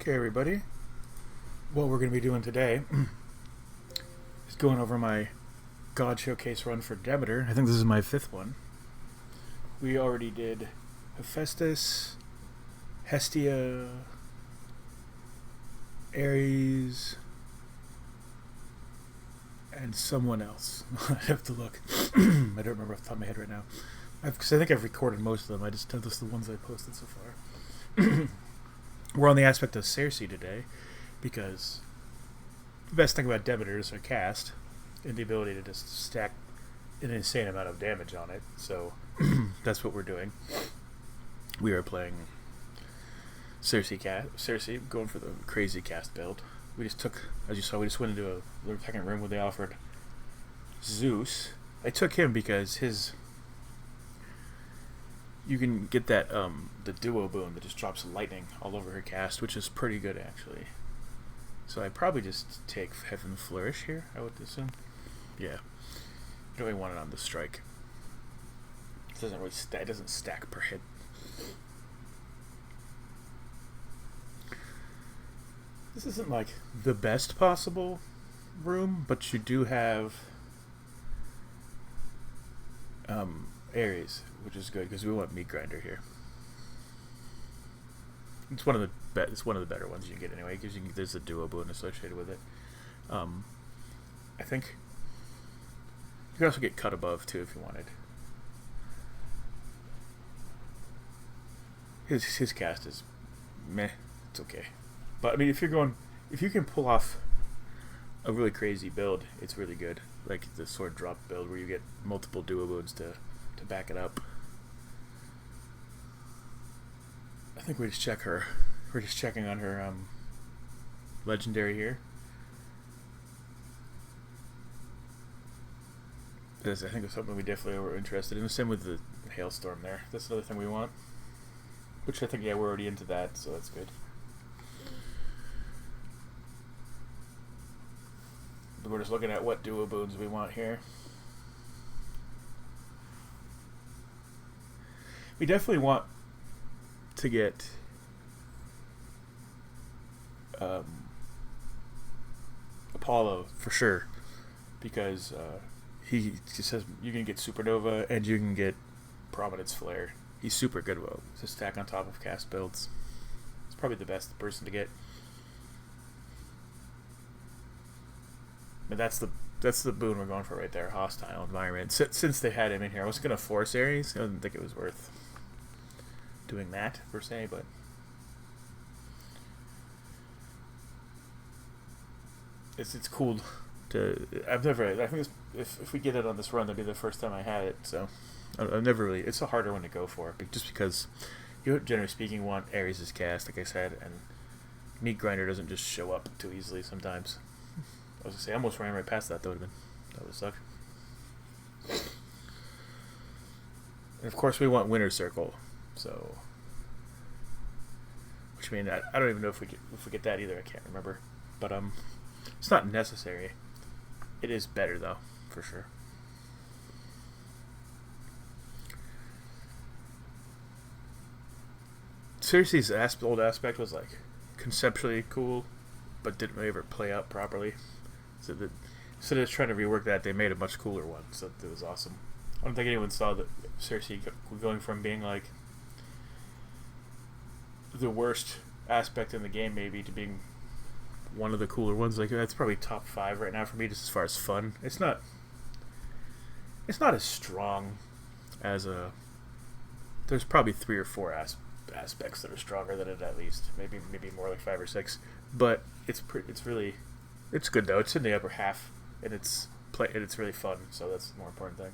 Okay, everybody. What we're going to be doing today is going over my God Showcase run for Demeter. I think this is my 5th one. We already did Hephaestus, Hestia, Ares, and someone else. I have to look. I don't remember off the top of my head right now. Because I think I've recorded most of them. I just have this the ones I posted so far. We're on the aspect of Circe today, because the best thing about Demeter is her cast and the ability to just stack an insane amount of damage on it. So that's what we're doing. We are playing Circe, going for the crazy cast build. We just took, as you saw, we just went into the second room where they offered Zeus. I took him because you can get that the duo boon that just drops lightning all over her cast, which is pretty good actually. So I probably just take Heaven Flourish here, I would assume. Yeah, you don't really want it on the strike. It doesn't really it doesn't stack per hit. This isn't like the best possible room, but you do have Ares, which is good because we want Meat Grinder here. It's one of the better ones you can get anyway, because there's a duo boon associated with it. I think you can also get Cut Above too if you wanted. His cast is meh. It's okay, but I mean, if you can pull off a really crazy build, it's really good. Like the sword drop build where you get multiple duo boons to back it up. I think we just check her. We're just checking on her legendary here. This, I think, is something we definitely were interested in. Same with the hailstorm there. That's another thing we want. Which I think, yeah, we're already into that, so that's good. But we're just looking at what duo boons we want here. We definitely want to get Apollo for sure, because he says you can get Supernova and you can get Prominence Flare. He's super good to stack on top of cast builds. It's probably the best person to get. But that's the boon we're going for right there. Hostile environment. Since they had him in here, I was gonna force Ares. I didn't think it was worth doing that per se, but it's cool to. I think if we get it on this run, that'll be the first time I had it. So I've never really. It's a harder one to go for, just because you, generally speaking, want Ares' cast, like I said, and Meat Grinder doesn't just show up too easily sometimes. I was gonna say, I almost ran right past that. That would suck. And of course, we want Winter Circle. So, which means I don't even know if we get that either. I can't remember, but it's not necessary. It is better though, for sure. Circe's old aspect was like conceptually cool, but didn't really ever play out properly. So instead of trying to rework that, they made a much cooler one. So it was awesome. I don't think anyone saw that Circe going from being like the worst aspect in the game maybe to being one of the cooler ones. Like, that's probably top 5 right now for me, just as far as fun. It's not as strong as there's probably 3 or 4 aspects that are stronger than it, at least. Maybe more like 5 or 6. But it's good though. It's in the upper half, and it's really fun. So that's the more important thing.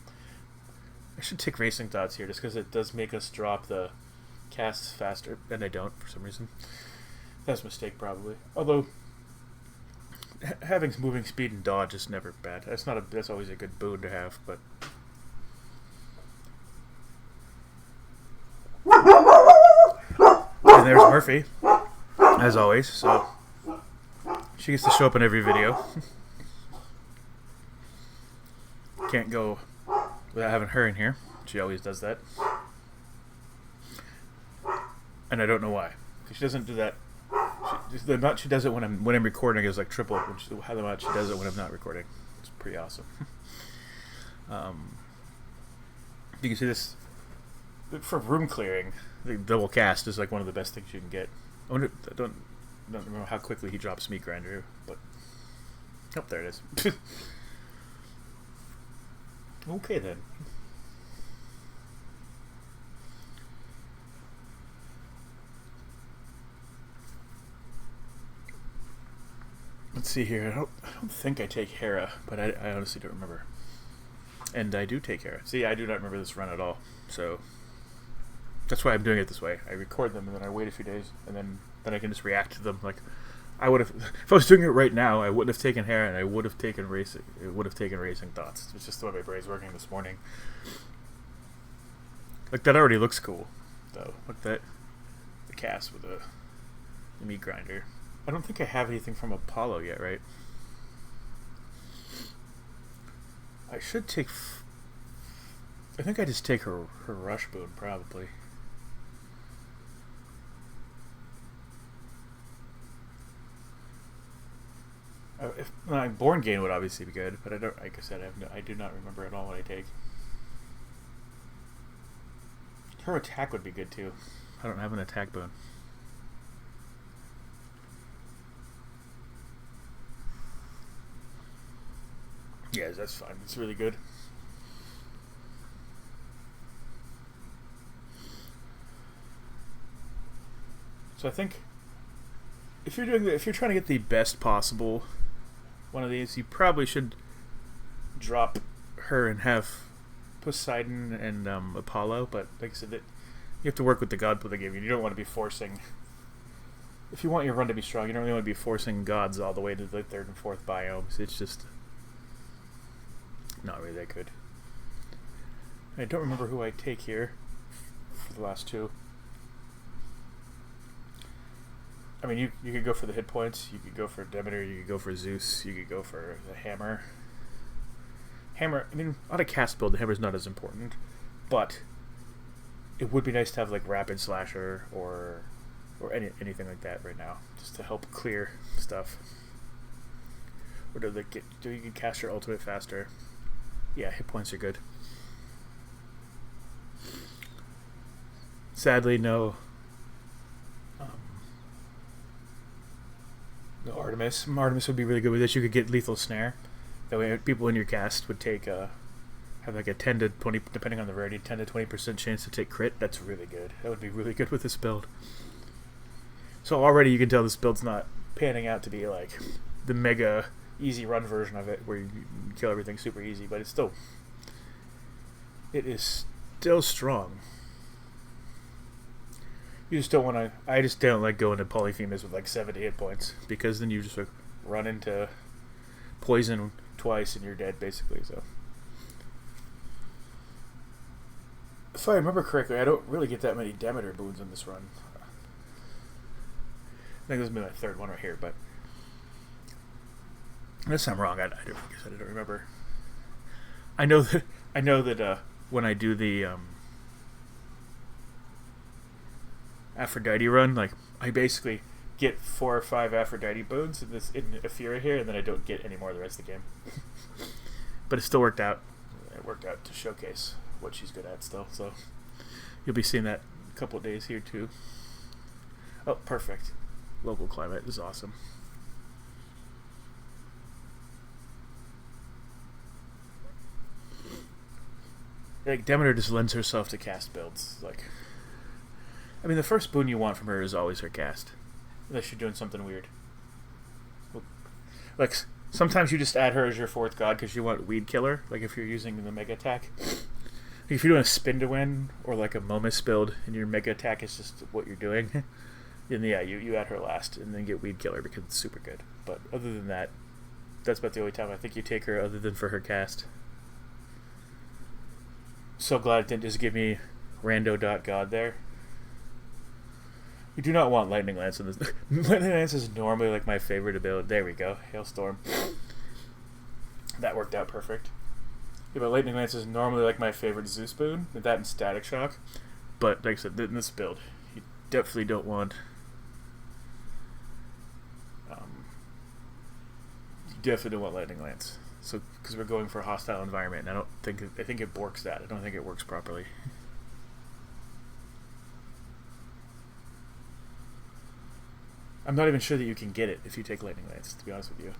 I should take Racing Thoughts here, just because it does make us drop the casts faster, and I don't for some reason. That's a mistake probably. Although having moving speed and dodge is never bad. That's always a good boon to have. But and there's Murphy, as always. So she gets to show up in every video. Can't go without having her in here. She always does that. And I don't know why. She doesn't do that. the amount she does it when I'm recording is like triple how the amount she does it when I'm not recording. It's pretty awesome. You can see this for room clearing. The double cast is like one of the best things you can get. I don't remember how quickly he drops meat grinder, but oh, there it is. Okay then. Let's see here. I don't think I take Hera, but I honestly don't remember. And I do take Hera. See, I do not remember this run at all. So that's why I'm doing it this way. I record them and then I wait a few days and then I can just react to them. Like I would have, if I was doing it right now, I wouldn't have taken Hera and I would have taken racing. It would have taken racing thoughts. It's just the way my brain's working this morning. Like that already looks cool, though. Look that the cast with the meat grinder. I don't think I have anything from Apollo yet, right? I should take... I think I just take her rush boon, probably. Born Gain would obviously be good, but I don't. Like I said, I do not remember at all what I take. Her attack would be good too. I don't have an attack boon. Yeah, that's fine. It's really good. So I think if you're trying to get the best possible one of these, you probably should drop her and have Poseidon and Apollo. But like I said, you have to work with the god pool they give you. You don't want to be forcing. If you want your run to be strong, you don't really want to be forcing gods all the way to the 3rd and 4th biomes. It's just not really that good. I don't remember who I take here for the last two. I mean, you could go for the hit points. You could go for Demeter. You could go for Zeus. You could go for the hammer. Hammer. I mean, on a cast build, the hammer's not as important, but it would be nice to have like rapid slasher or anything like that right now, just to help clear stuff. Or do you can cast your ultimate faster? Yeah, hit points are good. Sadly, no Artemis. Artemis would be really good with this. You could get lethal snare. That way, people in your cast would take have like a 10 to 20, depending on the rarity, 10 to 20% chance to take crit. That's really good. That would be really good with this build. So already you can tell this build's not panning out to be like the mega easy run version of it, where you kill everything super easy. But it is still strong. You just don't want to. I just don't like going to Polyphemus with like 70 hit points, because then you just like run into poison twice and you're dead basically. So, if I remember correctly, I don't really get that many Demeter boons in this run. I think this is my 3rd one right here, but unless I'm wrong, I guess I don't remember. I know that when I do the Aphrodite run, like I basically get 4 or 5 Aphrodite boons in Ephira here, and then I don't get any more the rest of the game. But it still worked out. It worked out to showcase what she's good at still. So you'll be seeing that in a couple of days here too. Oh, perfect. Local climate is awesome. Like Demeter just lends herself to cast builds. Like, I mean, the first boon you want from her is always her cast, unless you're doing something weird. Like sometimes you just add her as your 4th god because you want weed killer. Like if you're using the mega attack, if you're doing a spin to win or like a Momus build and your mega attack is just what you're doing, then yeah, you add her last and then get weed killer because it's super good. But other than that, that's about the only time I think you take her, other than for her cast. So glad it didn't just give me rando.god there. You do not want Lightning Lance in this. Lightning Lance is normally like my favorite ability. There we go. Hailstorm. That worked out perfect. Yeah, but Lightning Lance is normally like my favorite Zeus boon. That and Static Shock. But like I said, in this build, you definitely don't want definitely don't want lightning lance. So because we're going for a hostile environment, and I think it borks that. I don't think it works properly. I'm not even sure that you can get it if you take lightning lance. To be honest with you.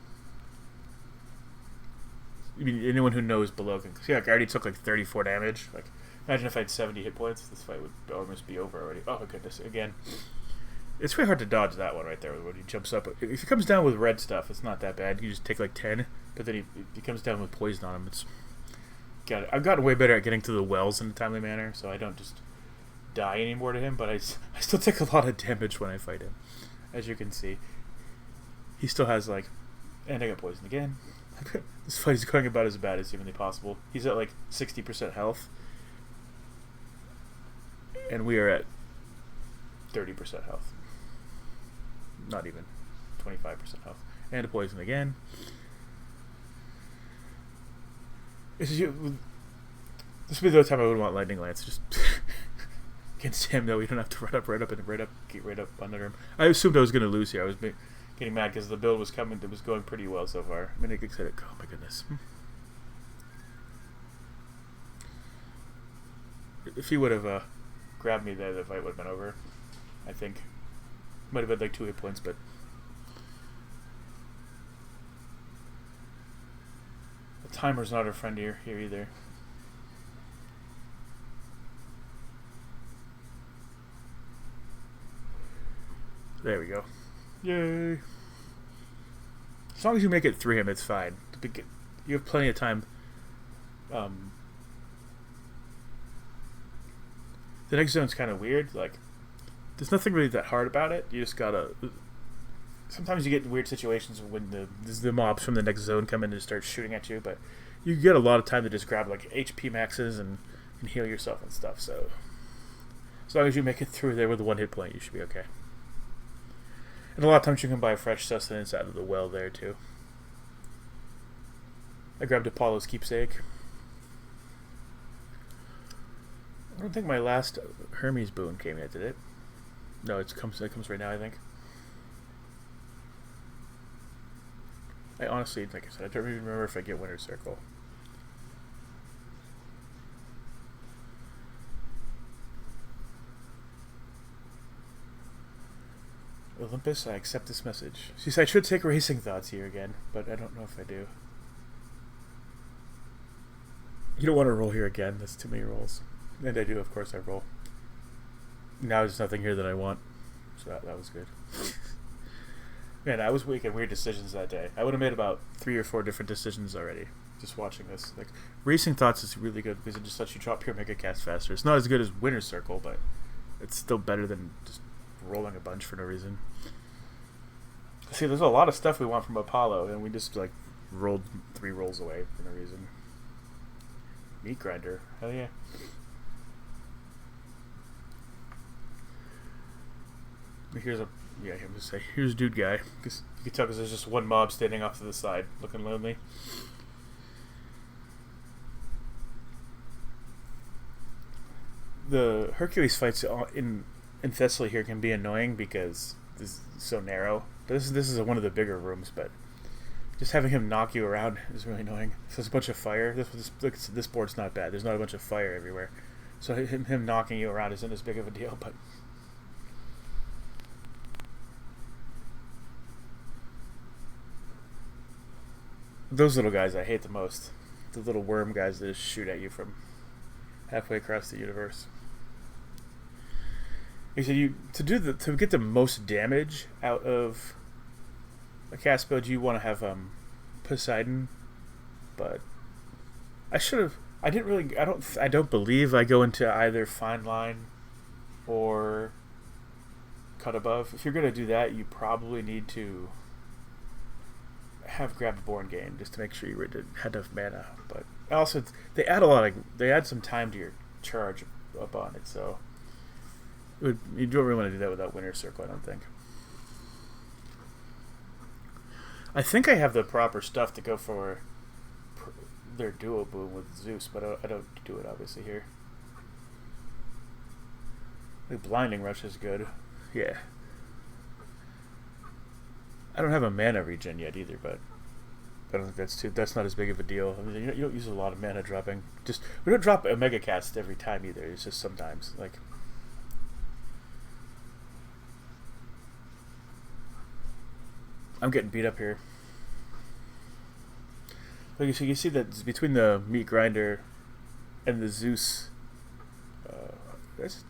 I mean, anyone who knows below can see. Like I already took like 34 damage. Like imagine if I had 70 hit points, this fight would almost be over already. Oh my goodness! Again, it's really hard to dodge that one right there when he jumps up. If he comes down with red stuff, it's not that bad. You just take like 10, but then he comes down with poison on him. It's got it. I've gotten way better at getting to the wells in a timely manner, so I don't just die anymore to him. But I still take a lot of damage when I fight him, as you can see. He still has like, and I got poisoned again. This fight is going about as bad as humanly possible. He's at like 60% health, and we are at 30% health. Not even 25% health. And a poison again. This would be the time I would want lightning lance. Just against him, though, we don't have to run up, get right up under him. I assumed I was going to lose here. I was getting mad because the build was coming. It was going pretty well so far. I'm going to get it. Oh my goodness. If he would have grabbed me there, the fight would have been over. I think. Might have been like 2 hit points, but the timer's not our friend here either. There we go. Yay! As long as you make it through him, it's fine. You have plenty of time. The next zone's kind of weird. Like, there's nothing really that hard about it. You just gotta. Sometimes you get in weird situations when the mobs from the next zone come in and start shooting at you, but you get a lot of time to just grab like HP maxes and heal yourself and stuff. So as long as you make it through there with 1 hit point, you should be okay. And a lot of times you can buy fresh sustenance out of the well there too. I grabbed Apollo's keepsake. I don't think my last Hermes boon came yet, did it? No, it comes right now, I think. I honestly, like I said, I don't even remember if I get Winter Circle. Olympus, I accept this message. She said I should take racing thoughts here again, but I don't know if I do. You don't want to roll here again. That's too many rolls. And I do, of course, I roll. Now there's nothing here that I want. So that was good. Man, I was making weird decisions that day. I would have made about 3 or 4 different decisions already. Just watching this. Like, Racing Thoughts is really good because it just lets you drop your Mega Cast faster. It's not as good as Winter Circle, but it's still better than just rolling a bunch for no reason. See, there's a lot of stuff we want from Apollo, and we just, like, rolled 3 rolls away for no reason. Meat grinder. Hell yeah. Here's I'm gonna say, here's dude guy. Because you can tell because there's just one mob standing off to the side, looking lonely. The Hercules fights in Thessaly here can be annoying because this is so narrow. This is one of the bigger rooms, but just having him knock you around is really annoying. So there's a bunch of fire. This board's not bad. There's not a bunch of fire everywhere. So him knocking you around isn't as big of a deal, but those little guys I hate the most. The little worm guys that just shoot at you from halfway across the universe. He said to get the most damage out of a cast build, you want to have Poseidon, but I don't believe I go into either Fine Line or Cut Above. If you're gonna do that, you probably need to have grabbed Born Gain just to make sure you had enough mana. But also, they add some time to your charge up on it, so you don't really want to do that without Winter Circle, I don't think. I think I have the proper stuff to go for their duo boom with Zeus, but I don't do it obviously here. The Blinding Rush is good. Yeah. I don't have a mana regen yet either, but I don't think that's not as big of a deal. I mean, you don't use a lot of mana dropping. Just we don't drop a mega cast every time either. It's just sometimes like. I'm getting beat up here. Like so you see that between the meat grinder and the Zeus. Let's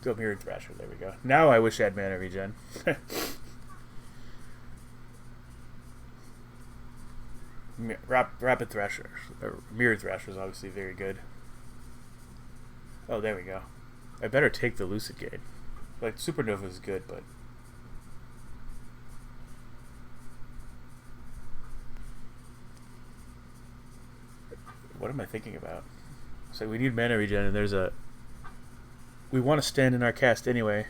do a mirrored thrasher. There we go. Now I wish I had mana regen. Rapid Thrasher, Mirrored Thrasher is obviously very good. Oh, there we go. I better take the Lucid Gate. Like, Supernova is good, but... What am I thinking about? So we need mana regen, and there's a... We want to stand in our cast anyway.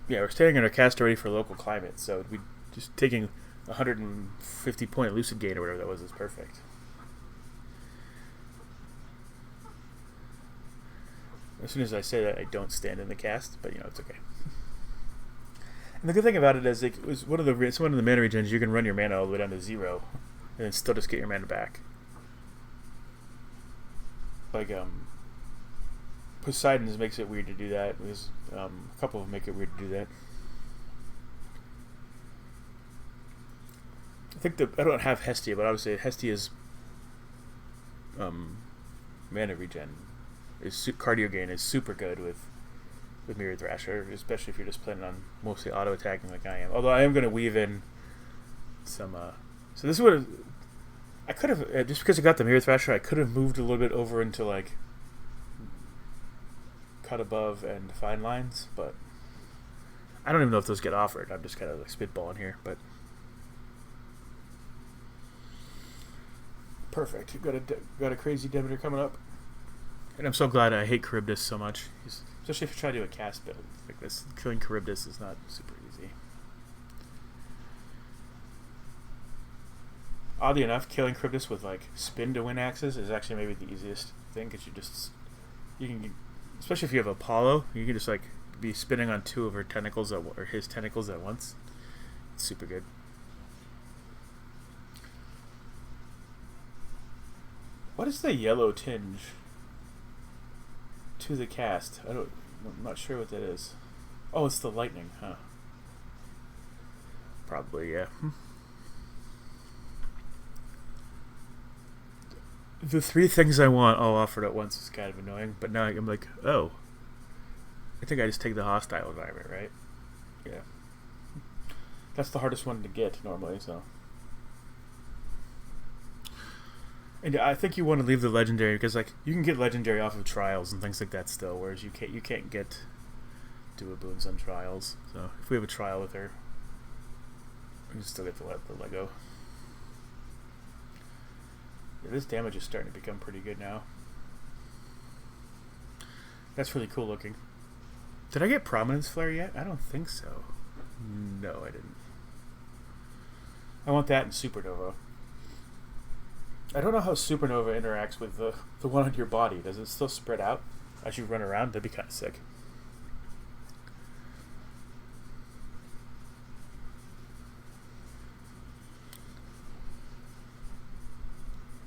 Yeah, we're standing in our cast already for local climate, so we just taking 150 point Lucid Gate or whatever that was is perfect. As soon as I say that, I don't stand in the cast, but you know it's okay. And the good thing about it is it was one of the mana regens you can run your mana all the way down to 0, and then still just get your mana back. Like Poseidon's makes it weird to do that. There's a couple of them make it weird to do that. I think I don't have Hestia, but obviously Hestia's mana regen cardio gain is super good with Mirrored Thrasher, especially if you're just planning on mostly auto attacking like I am. Although I am going to weave in some. So this would have. I could have just because I got the Mirrored Thrasher, I could have moved a little bit over into like. Cut above and fine lines, but I don't even know if those get offered. I'm just kind of like spitballing here, but perfect. You got a crazy Demeter coming up, and I'm so glad I hate Charybdis so much, especially if you try to do a cast build like this. Killing Charybdis is not super easy. Oddly enough, killing Charybdis with like spin to win axes is actually maybe the easiest thing because you can. Especially if you have Apollo, you can just like be spinning on 2 of her tentacles or his tentacles at once. It's super good. What is the yellow tinge to the cast? I'm not sure what that is. Oh, it's the lightning, huh? Probably, yeah. The 3 things I want all offered at once is kind of annoying, but now I'm like, oh. I think I just take the hostile environment, right? Yeah. That's the hardest one to get normally, so. And I think you want to leave the legendary because like you can get legendary off of trials and things like that still, whereas you can't get dual boons on trials. So if we have a trial with her, we can still get the Lego. This damage is starting to become pretty good now. That's really cool looking. Did I get Prominence Flare yet? I don't think so. No, I didn't. I want that in Supernova. I don't know how Supernova interacts with the one on your body. Does it still spread out as you run around? That'd be kind of sick.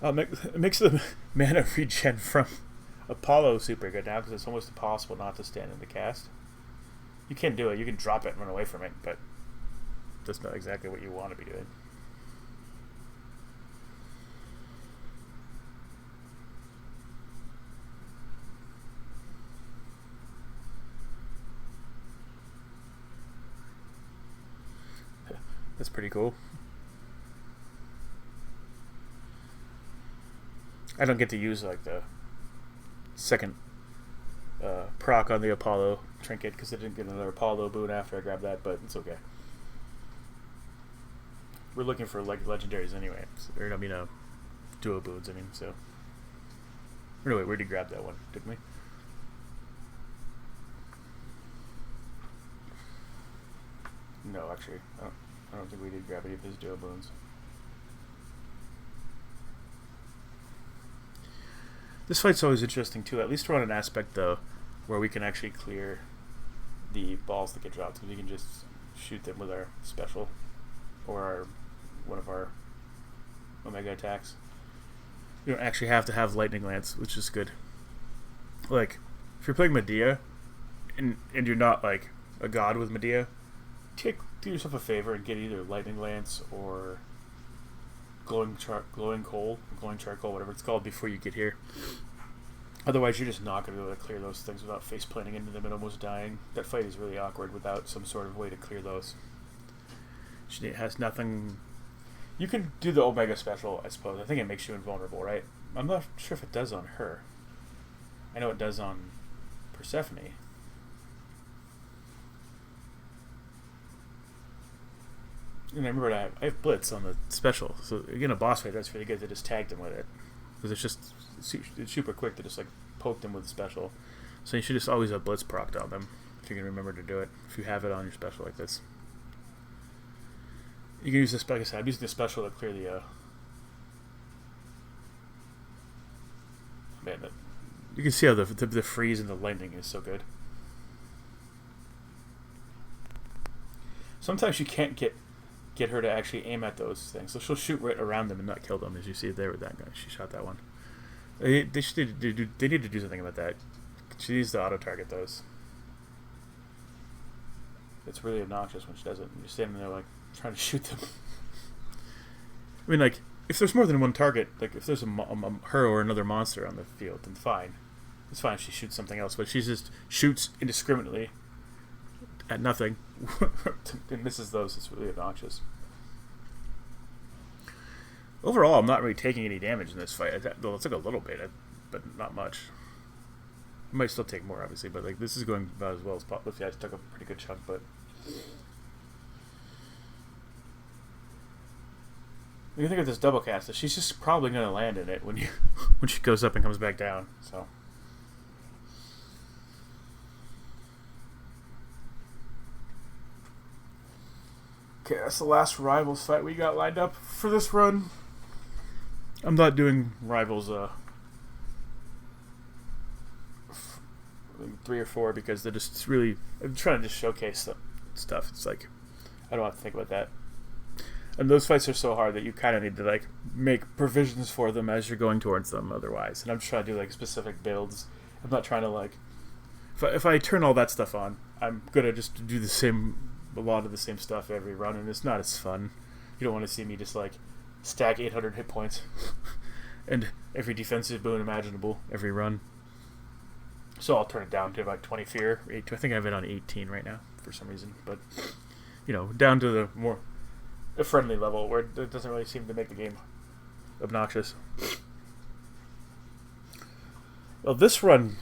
It makes the mana regen from Apollo super good now because it's almost impossible not to stand in the cast. You can do it. You can drop it and run away from it, but that's not exactly what you want to be doing. That's pretty cool. I don't get to use like the second proc on the Apollo trinket because I didn't get another Apollo boon after I grabbed that, but it's okay. We're looking for like legendaries anyway, or I mean, duo boons. I mean, so. Anyway, we already grabbed that one, didn't we? No, actually, I don't think we did grab any of his duo boons. This fight's always interesting too. At least we're on an aspect though, where we can actually clear the balls that get dropped, because we can just shoot them with our special or one of our Omega attacks. You don't actually have to have Lightning Lance, which is good. Like, if you're playing Medea, and you're not like a god with Medea, do yourself a favor and get either Lightning Lance or glowing charcoal, whatever it's called, before you get here. Otherwise, you're just not going to be able to clear those things without face planting into them and almost dying. That fight is really awkward without some sort of way to clear those. It has nothing. You can do the Omega special, I suppose. I think it makes you invulnerable, right? I'm not sure if it does on her. I know it does on Persephone. And I remember I have Blitz on the special, so again, a boss fight, that's really good to just tag them with it. Because it's super quick to just like poke them with the special. So you should just always have Blitz procced on them, if you can remember to do it, if you have it on your special like this. You can use this, like I said, I'm using the special to clear the, man, you can see how the freeze and the lightning is so good. Sometimes you can't get her to actually aim at those things, so she'll shoot right around them and not kill them, as you see there with that guy. She shot that one. They need to do something about that. She needs to auto-target those. It's really obnoxious when she does it. You're standing there like trying to shoot them. I mean, like, if there's more than one target, like if there's her or another monster on the field, then fine. It's fine if she shoots something else, but she just shoots indiscriminately at nothing and misses those. It's really obnoxious. Overall, I'm not really taking any damage in this fight. Though it took a little bit, but not much. I might still take more, obviously, but like this is going about as well as possible. Yeah, I took a pretty good chunk, but when you think of this double cast, she's just probably going to land in it when she goes up and comes back down. So. Okay, that's the last Rivals fight we got lined up for this run. I'm not doing Rivals 3 or 4 because they're just really... I'm trying to just showcase stuff. It's like, I don't have to think about that. And those fights are so hard that you kind of need to like make provisions for them as you're going towards them otherwise. And I'm just trying to do like specific builds. I'm not trying to like... If I turn all that stuff on, I'm going to just do a lot of the same stuff every run, and it's not as fun. You don't want to see me just like stack 800 hit points and every defensive boon imaginable every run. So I'll turn it down to about 20 fear. I think I have it on 18 right now for some reason, but you know, down to the friendly level where it doesn't really seem to make the game obnoxious. Well, this run,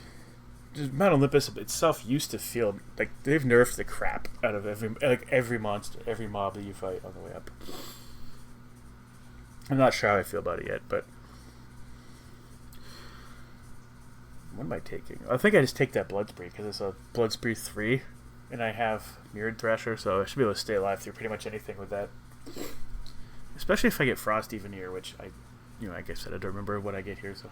Mount Olympus itself used to feel like they've nerfed the crap out of every monster, every mob that you fight on the way up. I'm not sure how I feel about it yet, but what am I taking? I think I just take that Blood Spree because it's a Blood Spree 3, and I have Mirrored Thrasher, so I should be able to stay alive through pretty much anything with that. Especially if I get Frosty Veneer, which like I said, I don't remember what I get here, so.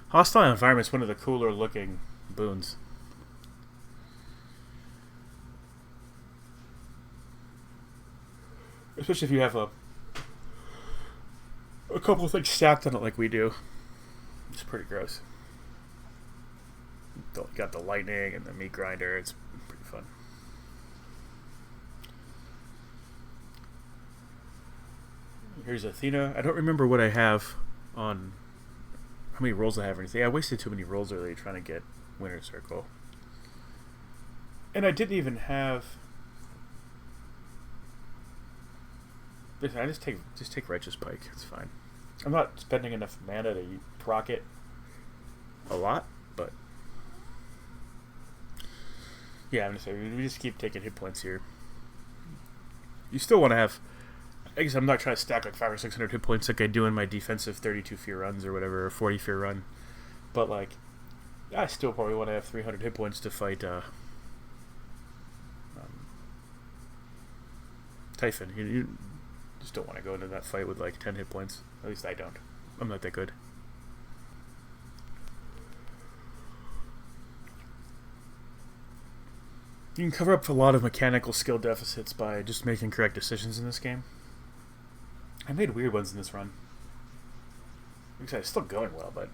Hostile Environment's one of the cooler looking boons. Especially if you have a couple of things stacked on it like we do. It's pretty gross. You got the lightning and the meat grinder. It's pretty fun. Here's Athena. I don't remember what I have on... how many rolls I have or anything. I wasted too many rolls earlier trying to get Winner's Circle. And I didn't even have... Listen, I just take Righteous Pike. It's fine. I'm not spending enough mana to proc it a lot, but... yeah, I'm going to say, we just keep taking hit points here. You still want to have... I guess I'm not trying to stack like 500 or 600 hit points like I do in my defensive 32 fear runs or whatever, or 40 fear run. But like, I still probably want to have 300 hit points to fight Typhon. You just don't want to go into that fight with like 10 hit points. At least I don't. I'm not that good. You can cover up a lot of mechanical skill deficits by just making correct decisions in this game. I made weird ones in this run. It's still going well, but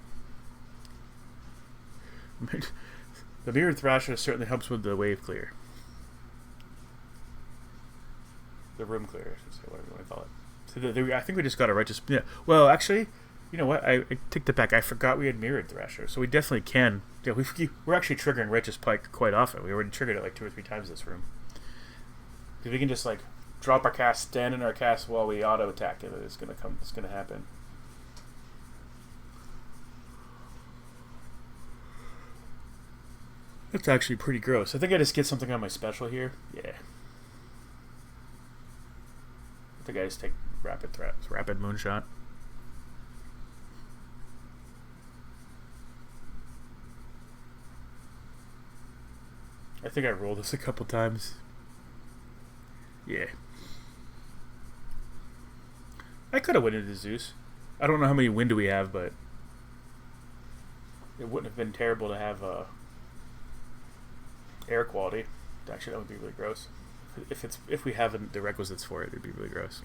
the mirrored thrasher certainly helps with the wave clear. The room clear, I should say, whatever you want to call it. So I think we just got it right. Just yeah. Well, actually, you know what? I take that back. I forgot we had mirrored thrasher, so we definitely can. Yeah, we're actually triggering Righteous Pike quite often. We already triggered it like 2 or 3 times this room. Because we can just like drop our cast, stand in our cast while we auto attack it. It's gonna come. It's gonna happen. That's actually pretty gross. I think I just get something on my special here. Yeah. I think I just take rapid moonshot. I think I rolled this a couple times. Yeah. I could have went into Zeus. I don't know how many wind do we have, but it wouldn't have been terrible to have air quality. Actually, that would be really gross. If we have the requisites for it, it'd be really gross.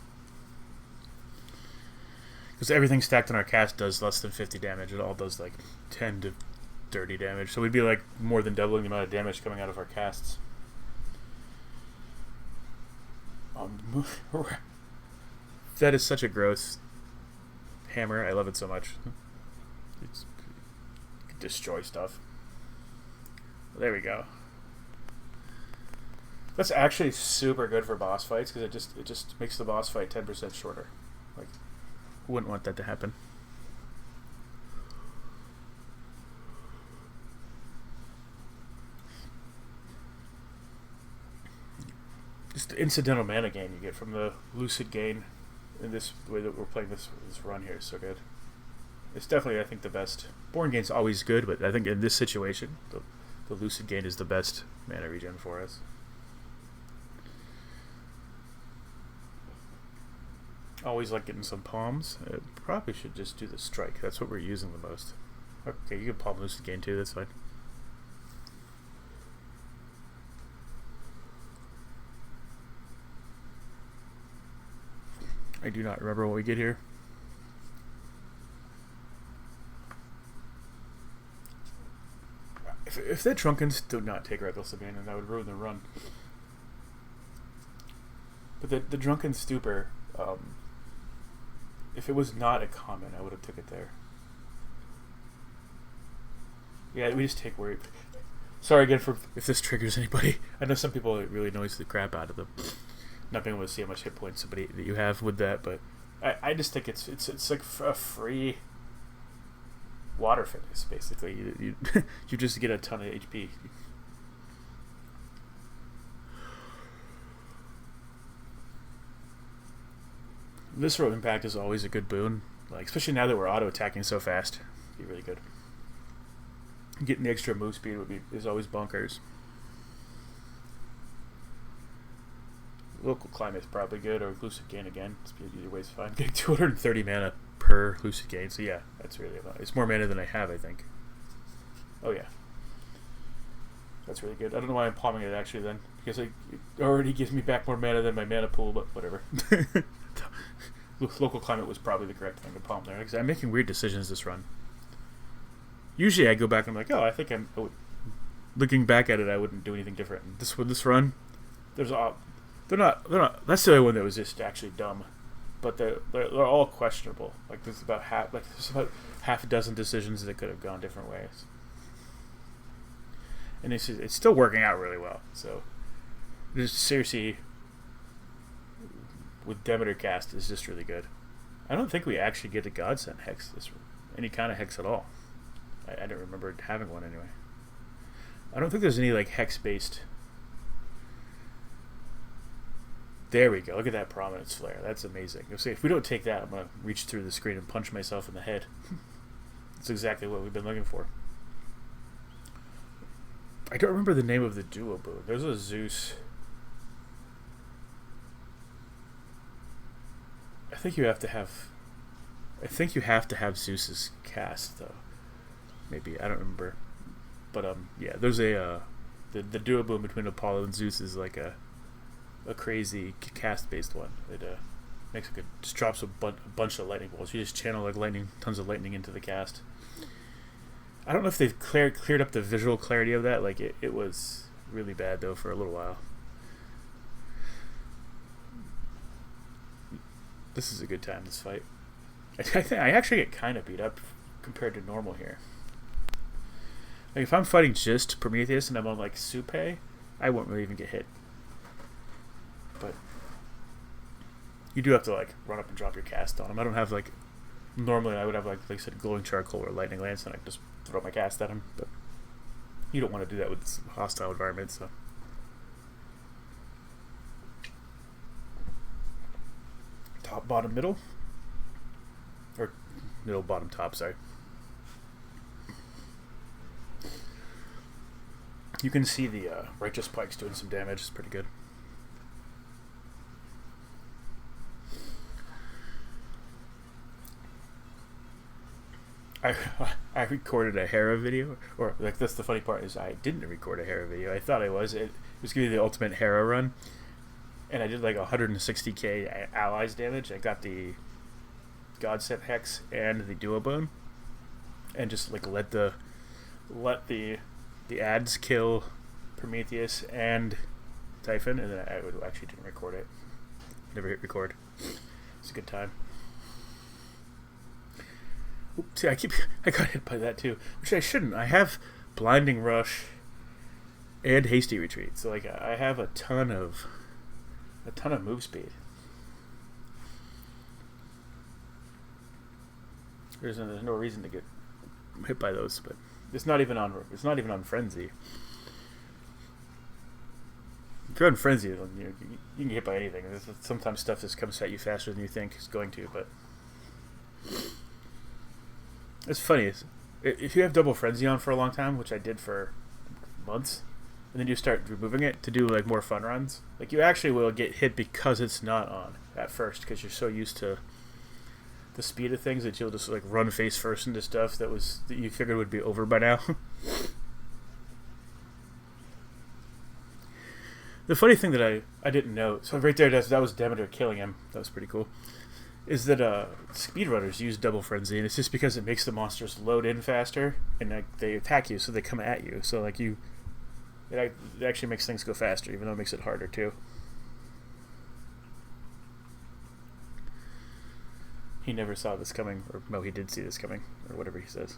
Because everything stacked on our cast does less than 50 damage. It all does like 10 to 30 damage. So we'd be like more than doubling the amount of damage coming out of our casts. That is such a gross hammer. I love it so much. It can destroy stuff. There we go. That's actually super good for boss fights because it just makes the boss fight 10% shorter. Like, wouldn't want that to happen. Just the incidental mana gain you get from the lucid gain in this way that we're playing this run here is so good. It's definitely, I think, the best. Born gain's always good, but I think in this situation, the lucid gain is the best mana regen for us. Always like getting some palms. Probably should just do the strike. That's what we're using the most. Okay, you can palm lucid gain too. That's fine. I do not remember what we get here. If the Drunkens do not take Reckless Abandon, that would ruin the run. But the Drunken Stupor, if it was not a common, I would have took it there. Yeah, we just take worry. Sorry again for if this triggers anybody. I know some people, it really annoys the crap out of them. Not being able to see how much hit points somebody that you have with that, but I just think it's like a free water fitness basically. You you just get a ton of HP. Visceral Impact is always a good boon, like especially now that we're auto attacking so fast. It'd be really good. Getting the extra move speed is always bonkers. Local Climate is probably good, or Lucid Gain again. Either way is fine. Getting 230 mana per Lucid Gain, so yeah, that's really it's more mana than I have, I think. Oh yeah, that's really good. I don't know why I'm palming it actually then, because it already gives me back more mana than my mana pool, but whatever. Local Climate was probably the correct thing to palm there, because I'm making weird decisions this run. Usually I go back and I'm like, oh, I think looking back at it, I wouldn't do anything different. This run, they're not. That's the only one that was just actually dumb, but they're all questionable. Like there's about half a dozen decisions that could have gone different ways, and it's still working out really well. So, this Circe with Demeter cast is just really good. I don't think we actually get a Godsend hex any kind of hex at all. I don't remember having one anyway. I don't think there's any like hex based. There we go. Look at that Prominence Flare. That's amazing. You'll see, if we don't take that, I'm going to reach through the screen and punch myself in the head. That's exactly what we've been looking for. I don't remember the name of the duo boon. There's a Zeus. I think you have to have Zeus's cast, though. Maybe. I don't remember. But, yeah, there's a the duo boom between Apollo and Zeus is like a crazy cast based one. It makes a good, just drops a bunch of lightning bolts. You just channel like lightning, tons of lightning into the cast. I don't know if they've cleared up the visual clarity of that. Like it was really bad though for a little while. This is a good time, this fight. I think I actually get kind of beat up compared to normal here. Like if I'm fighting just Prometheus and I'm on like Supe, I won't really even get hit. But you do have to like run up and drop your cast on him. I don't have like, normally I would have like I said, glowing charcoal or lightning lance, and I just throw my cast at him. But you don't want to do that with this hostile environment, so. Top, bottom, middle, or middle, bottom, top. Sorry. You can see the righteous pikes doing some damage. It's pretty good. I recorded a Hera video, or like that's the funny part is I didn't record a Hera video. I thought I was. It was gonna be the ultimate Hera run, and I did like 160k allies damage. I got the God Set Hex and the Duo Bone, and just like let the ads kill Prometheus and Typhon, and then I actually didn't record it. Never hit record. It's a good time. Oops, see, I got hit by that too, which I shouldn't. I have Blinding Rush and Hasty Retreat, so like I have a ton of move speed. There's no reason to get hit by those, but it's not even on Frenzy. If you're on Frenzy, then you can get hit by anything. Sometimes stuff just comes at you faster than you think it's going to, but it's funny. If you have double Frenzy on for a long time, which I did for months, and then you start removing it to do like more fun runs, like you actually will get hit because it's not on at first, because you're so used to the speed of things that you'll just like run face first into stuff that you figured would be over by now. The funny thing that I didn't know, so right there that was Demeter killing him. That was pretty cool. Is that speedrunners use double frenzy, and it's just because it makes the monsters load in faster and like, they attack you, so they come at you. So like it actually makes things go faster, even though it makes it harder too. He never saw this coming, or no, he did see this coming, or whatever he says.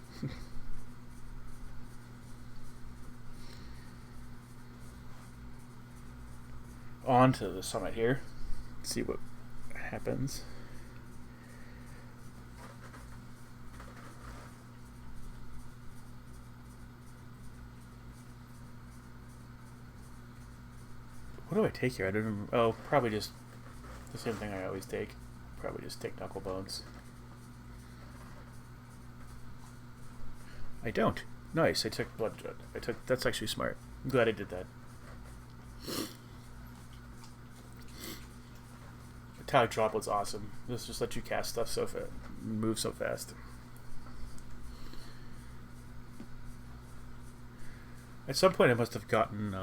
On to the summit here. Let's see what happens. What do I take here? I don't remember. Oh, probably just the same thing I always take. Probably just take knuckle bones. I don't. Nice. I took blood. That's actually smart. I'm glad I did that. Metallic Droplet's awesome. This just lets you cast stuff so fast, move so fast. At some point, I must have gotten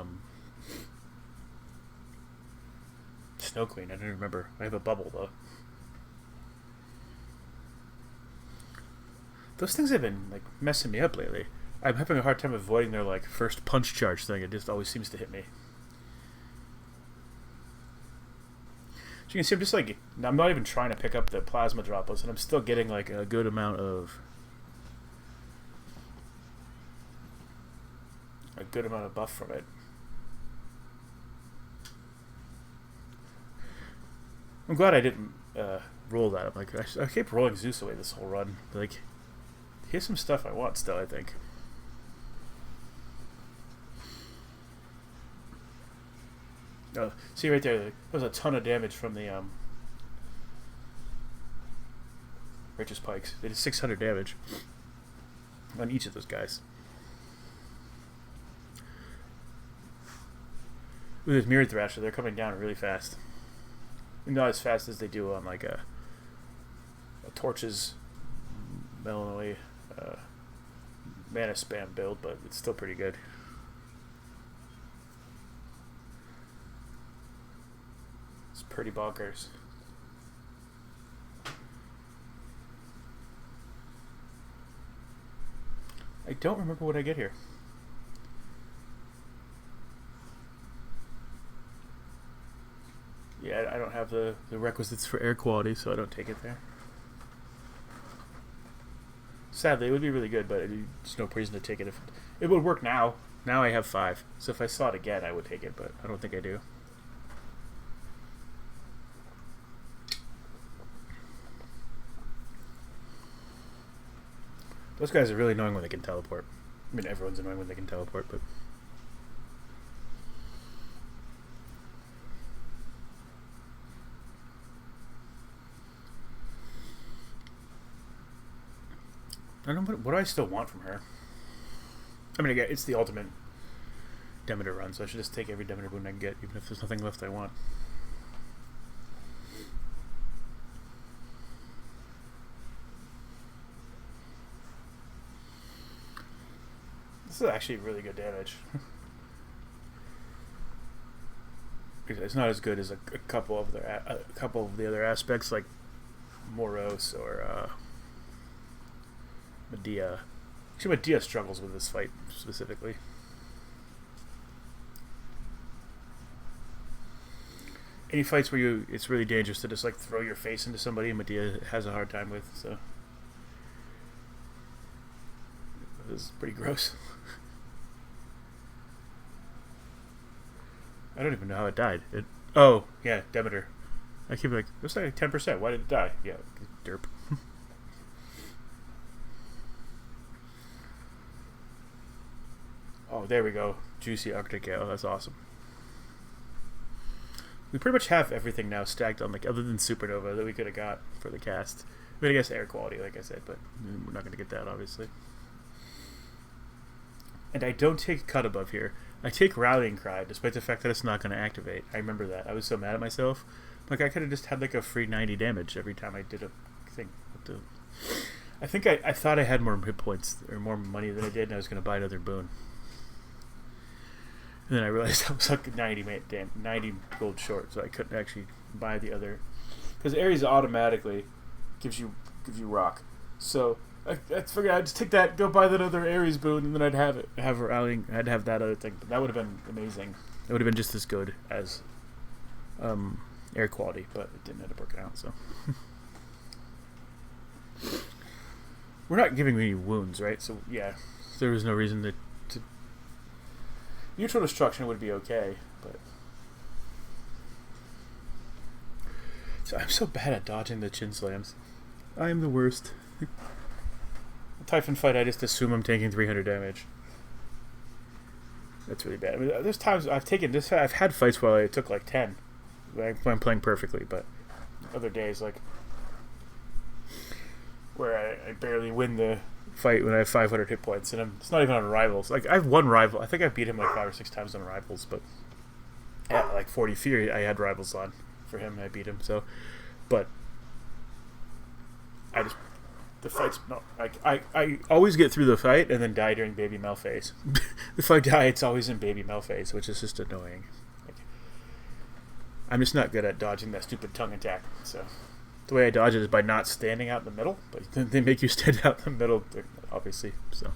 Snow Queen. I don't remember. I have a bubble though. Those things have been like messing me up lately. I'm having a hard time avoiding their like first punch charge thing. It just always seems to hit me. So you can see I'm just like, I'm not even trying to pick up the plasma droplets, and I'm still getting like a good amount of buff from it. I'm glad I didn't roll that. I'm like, I kept rolling Zeus away this whole run. Like, here's some stuff I want still, I think. Oh, see right there, there was a ton of damage from the Righteous Pikes. They did 600 damage on each of those guys. With this Mirrored Thrasher, they're coming down really fast. Not as fast as they do on like a Torches Melancholy mana spam build, but it's still pretty good. pretty bonkers. I don't remember what I get here. Yeah, I don't have the requisites for air quality, so I don't take it there. Sadly, it would be really good, but there's no reason to take it. If it would work now. Now I have 5, so if I saw it again, I would take it, but I don't think I do. Those guys are really annoying when they can teleport. I mean, everyone's annoying when they can teleport, but... I don't know, what do I still want from her? I mean, again, it's the ultimate Demeter run, so I should just take every Demeter boon I can get, even if there's nothing left I want. This is actually really good damage. It's not as good as a couple of the other aspects, like Moros or Medea. Actually, Medea struggles with this fight specifically. Any fights where it's really dangerous to just like throw your face into somebody, Medea has a hard time with. So this is pretty gross. I don't even know how it died. Oh yeah, Demeter. I keep like, it was like 10%. Why did it die? Yeah, derp. Oh, there we go. Juicy Arctic Ale. That's awesome. We pretty much have everything now stacked on, like, other than Supernova that we could have got for the cast. I mean, I guess air quality, like I said, but we're not going to get that, obviously. And I don't take Cut Above here. I take Rallying Cry, despite the fact that it's not going to activate. I remember that. I was so mad at myself. Like, I could have just had, like, a free 90 damage every time I did a thing. I think I thought I had more hit points, or more money than I did, and I was going to buy another boon. And then I realized I was like 90 gold short, so I couldn't actually buy the other. Because Ares automatically gives you rock. So I figured I'd just take that, go buy that other Ares boon, and then I'd have it. I'd have that other thing. But that would have been amazing. It would have been just as good as air quality, but it didn't end up working out. So we're not giving me any wounds, right? So yeah, there was no reason to. Neutral destruction would be okay, but so I'm so bad at dodging the chin slams. I am the worst. The Typhon fight, I just assume I'm taking 300 damage. That's really bad. I mean, there's times I've had fights where I took like 10 when I'm playing perfectly, but other days like where I barely win the fight when I have 500 hit points, and it's not even on rivals. Like, I've won rival. I think I've beat him like 5 or 6 times on rivals, but at like 40 Fury, I had rivals on for him, and I beat him. So, but the fight's not like I always get through the fight and then die during baby Mel phase. If I die, it's always in baby Mel phase, which is just annoying. Like, I'm just not good at dodging that stupid tongue attack. So the way I dodge it is by not standing out in the middle, but they make you stand out in the middle, obviously. So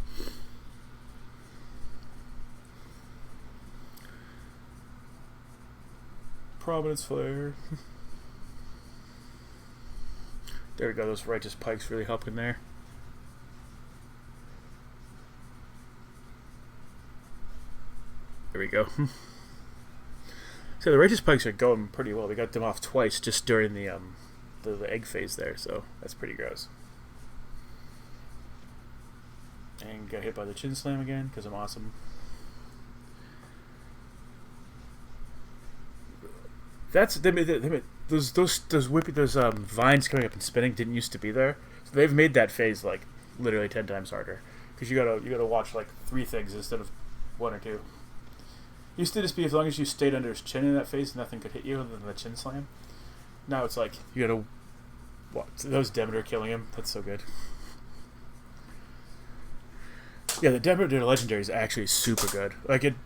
Providence Flare. There we go. Those Righteous Pikes really helping there. There we go. So the Righteous Pikes are going pretty well. We got them off twice just during the egg phase there, so that's pretty gross. And got hit by the chin slam again because I'm awesome. That's those vines coming up and spinning didn't used to be there. So they've made that phase like literally 10 times harder because you gotta watch like 3 things instead of 1 or 2. Used to just be as long as you stayed under his chin in that phase, nothing could hit you other than the chin slam. Now it's like you gotta watch those Demeter killing him. That's so good. Yeah, the Demeter Legendary is actually super good. Like it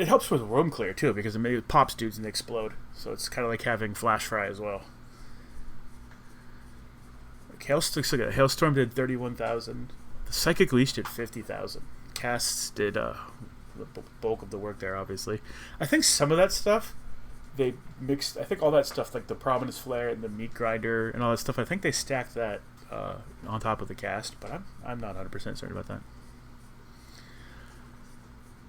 helps with roam clear too because it pops dudes and they explode. So it's kind of like having flash fry as well. Like Hailstorm did 31,000. The Psychic Leash did 50,000. Casts did the bulk of the work there. Obviously, I think some of that stuff they mixed. I think all that stuff like the Prominence Flare and the Meat Grinder and all that stuff. I think they stacked that on top of the cast, but I'm not 100% certain about that.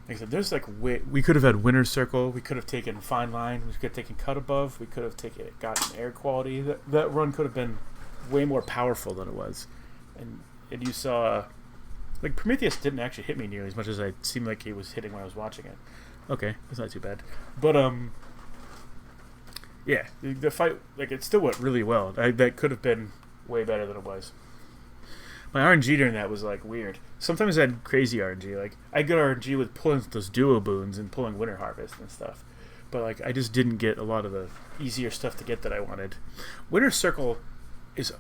Like I said, there's like we could have had Winner's Circle, we could have taken Fine Line, we could have taken Cut Above, we could have gotten Air Quality. That run could have been way more powerful than it was, and you saw like Prometheus didn't actually hit me nearly as much as I seemed like he was hitting when I was watching it. Okay, that's not too bad, but yeah, the fight like it still went really well. That could have been way better than it was. My RNG during that was like weird. Sometimes I had crazy RNG. Like I get RNG with pulling those duo boons and pulling Winter Harvest and stuff, but like I just didn't get a lot of the easier stuff to get that I wanted. Winter Circle is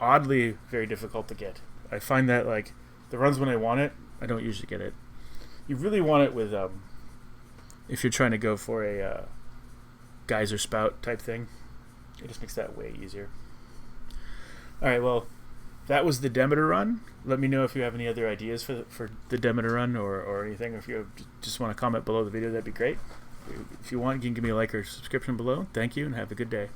oddly very difficult to get. I find that like the runs when I want it, I don't usually get it. You really want it with if you're trying to go for a geyser spout type thing. It just makes that way easier. All right, well. That was the Demeter run. Let me know if you have any other ideas for the Demeter run or anything. If you just want to comment below the video, that'd be great. If you want, you can give me a like or subscription below. Thank you and have a good day.